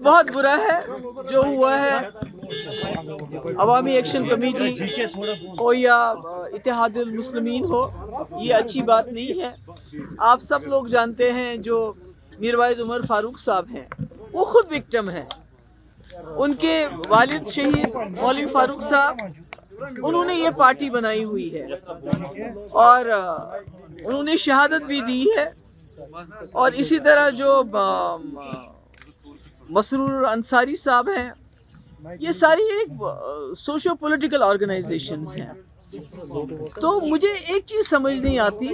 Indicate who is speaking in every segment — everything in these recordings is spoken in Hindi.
Speaker 1: बहुत बुरा है जो हुआ है। अवामी एक्शन कमेटी हो या इत्तेहादुल मुस्लिमीन हो, ये अच्छी बात नहीं है। आप सब लोग जानते हैं जो मीरवाइज उमर फारूक साहब हैं, वो खुद विक्टिम हैं। उनके वालिद शहीद मौलवी फारूक साहब, उन्होंने ये पार्टी बनाई हुई है और उन्होंने शहादत भी दी है। और इसी तरह जो मसरूर अंसारी साहब हैं, ये सारी एक सोशो पॉलिटिकल ऑर्गेनाइजेशंस हैं। तो मुझे एक चीज़ समझ नहीं आती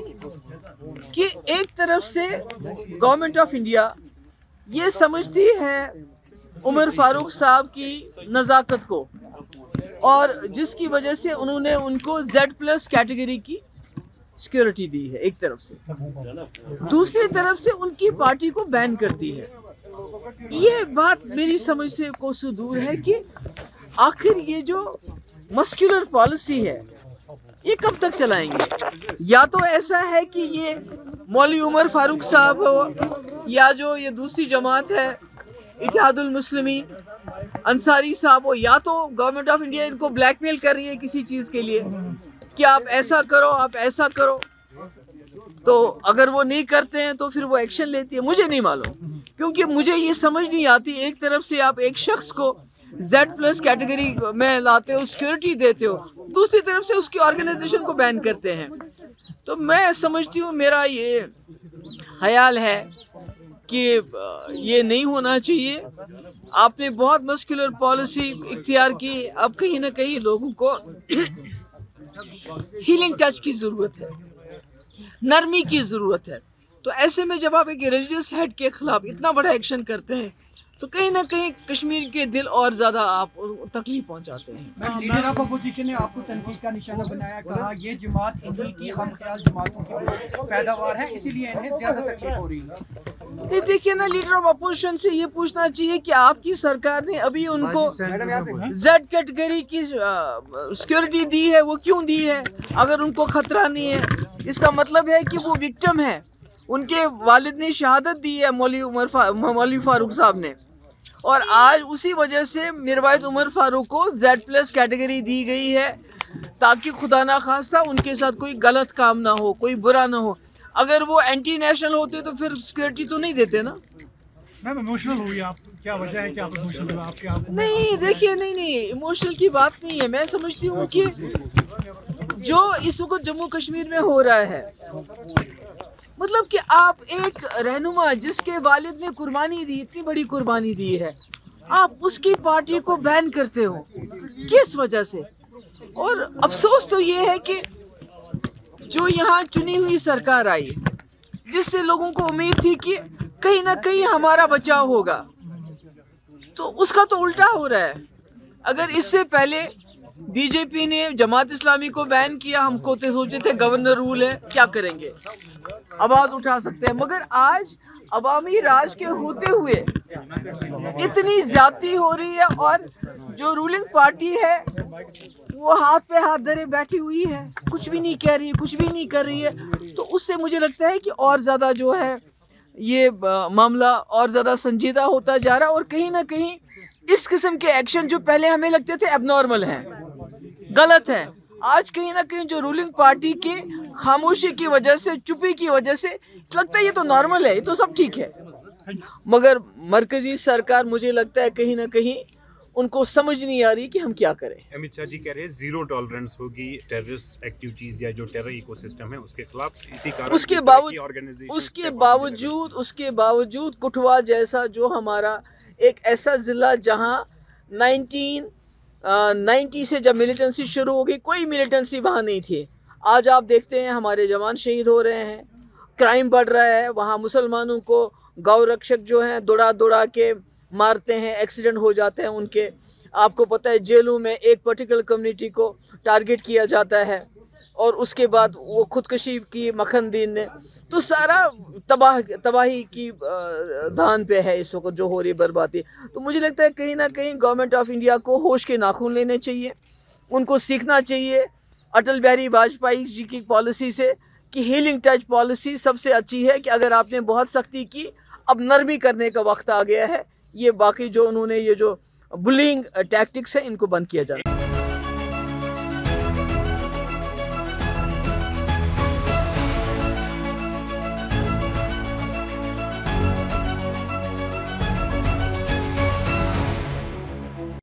Speaker 1: कि एक तरफ से गवर्नमेंट ऑफ इंडिया ये समझती है उमर फारूक साहब की नज़ाकत को, और जिसकी वजह से उन्होंने उनको Z+ कैटेगरी की सिक्योरिटी दी है एक तरफ से, दूसरी तरफ से उनकी पार्टी को बैन करती है। ये बात मेरी समझ से कोसों दूर है कि आखिर ये जो मस्कुलर पॉलिसी है ये कब तक चलाएंगे। या तो ऐसा है कि ये मौलवी उमर फारूक साहब हो या जो ये दूसरी जमात है इत्तेहादुल मुस्लिमीन अंसारी साहब हो, या तो गवर्नमेंट ऑफ इंडिया इनको ब्लैकमेल कर रही है किसी चीज़ के लिए कि आप ऐसा करो, आप ऐसा करो। तो अगर वो नहीं करते हैं तो फिर वो एक्शन लेती है। मुझे नहीं मालूम, क्योंकि मुझे ये समझ नहीं आती। एक तरफ से आप एक शख्स को Z+ कैटेगरी में लाते हो, सिक्योरिटी देते हो, दूसरी तरफ से उसकी ऑर्गेनाइजेशन को बैन करते हैं। तो मैं समझती हूँ, मेरा ये ख्याल है कि ये नहीं होना चाहिए। आपने बहुत मस्कुलर पॉलिसी इख्तियार की, अब कहीं ना कहीं लोगों को हीलिंग टच की ज़रूरत है, नरमी की ज़रूरत है। तो ऐसे में जब आप एक रिलीजियस हेड के खिलाफ इतना बड़ा एक्शन करते हैं तो कहीं ना कहीं कश्मीर के दिल और ज़्यादा आप तकलीफ पहुंचाते हैं।
Speaker 2: लीडर ऑफ अपोजिशन ने आपको तनकीद का निशाना बनाया, कहा ये जमात इन्हीं की हमख्याल जमातों की पैदावार है, इसीलिए इन्हें ज़्यादा तकलीफ हो रही है।
Speaker 1: देखिए ना, लीडर ऑफ अपोजिशन से ये पूछना चाहिए कि आपकी सरकार ने अभी उनको Z कैटेगरी की सिक्योरिटी दी है, वो क्यों दी है? अगर उनको खतरा नहीं है, इसका मतलब है कि वो विक्टिम है। उनके वालिद ने शहादत दी है मौलवी फारूक साहब ने, और आज उसी वजह से मीरवाइज उमर फारूक को Z+ कैटेगरी दी गई है ताकि खुदा ना खास्ता उनके साथ कोई गलत काम ना हो, कोई बुरा ना हो। अगर वो एंटी नेशनल होते तो फिर सिक्योरिटी तो नहीं देते ना।
Speaker 2: मैम इमोशनल हुई आप, क्या वजह है कि आप इमोशनल हुए? आपके
Speaker 1: नहीं, देखिए, नहीं इमोशनल की बात नहीं है। मैं समझती हूँ कि जो इस वक्त जम्मू कश्मीर में हो रहा है, मतलब कि आप एक रहनुमा जिसके वालिद ने कुर्बानी दी, इतनी बड़ी कुर्बानी दी है, आप उसकी पार्टी को बैन करते हो, किस वजह से? और अफसोस तो ये है कि जो यहाँ चुनी हुई सरकार आई, जिससे लोगों को उम्मीद थी कि कहीं ना कहीं हमारा बचाव होगा, तो उसका तो उल्टा हो रहा है। अगर इससे पहले बीजेपी ने जमात इस्लामी को बैन किया, हमको तो सोचे थे गवर्नर रूल है, क्या करेंगे, आवाज उठा सकते हैं। मगर आज अवामी राज के होते हुए इतनी ज्यादती हो रही है और जो रूलिंग पार्टी है वो हाथ पे हाथ धरे बैठी हुई है, कुछ भी नहीं कह रही है, कुछ भी नहीं कर रही है। तो उससे मुझे लगता है कि और ज़्यादा जो है ये मामला और ज़्यादा संजीदा होता जा रहा है। और कहीं ना कहीं इस किस्म के एक्शन जो पहले हमें लगते थे एबनॉर्मल हैं, गलत है, आज कहीं ना कहीं जो रूलिंग पार्टी के खामोशी की वजह से, चुप्पी की वजह से लगता है ये तो नॉर्मल है, ये तो सब ठीक है। मगर मरकजी सरकार, मुझे लगता है कहीं ना कहीं उनको समझ नहीं आ रही कि हम क्या करें।
Speaker 3: अमित शाह जी कह रहे हैं 0 टॉलरेंस होगी टेररिस्ट एक्टिविटीज या जो टेरर इकोसिस्टम है उसके खिलाफ। इसी कारण उसके बावजूद कुठवा जैसा जो हमारा एक ऐसा ज़िला जहां 1990 से जब मिलिटेंसी शुरू हो गई, कोई मिलिटेंसी वहाँ नहीं थी। आज आप देखते हैं हमारे जवान शहीद हो रहे हैं, क्राइम बढ़ रहा है, वहाँ मुसलमानों को गौ रक्षक जो हैं दौड़ा के मारते हैं, एक्सीडेंट हो जाते हैं उनके। आपको पता है जेलों में एक पर्टिकुलर कम्युनिटी को टारगेट किया जाता है और उसके बाद वो खुदकशी की मखनदीन ने। तो सारा तबाही की धान पे है इस वक्त जो हो रही बर्बादी। तो मुझे लगता है कहीं ना कहीं गवर्नमेंट ऑफ इंडिया को होश के नाखून लेने चाहिए, उनको सीखना चाहिए अटल बिहारी वाजपेयी जी की पॉलिसी से कि हीलिंग टच पॉलिसी सबसे अच्छी है कि अगर आपने बहुत सख्ती की, अब नरमी करने का वक्त आ गया है। ये बाकी जो उन्होंने ये जो बुलिंग टैक्टिक्स है इनको बंद किया जाए।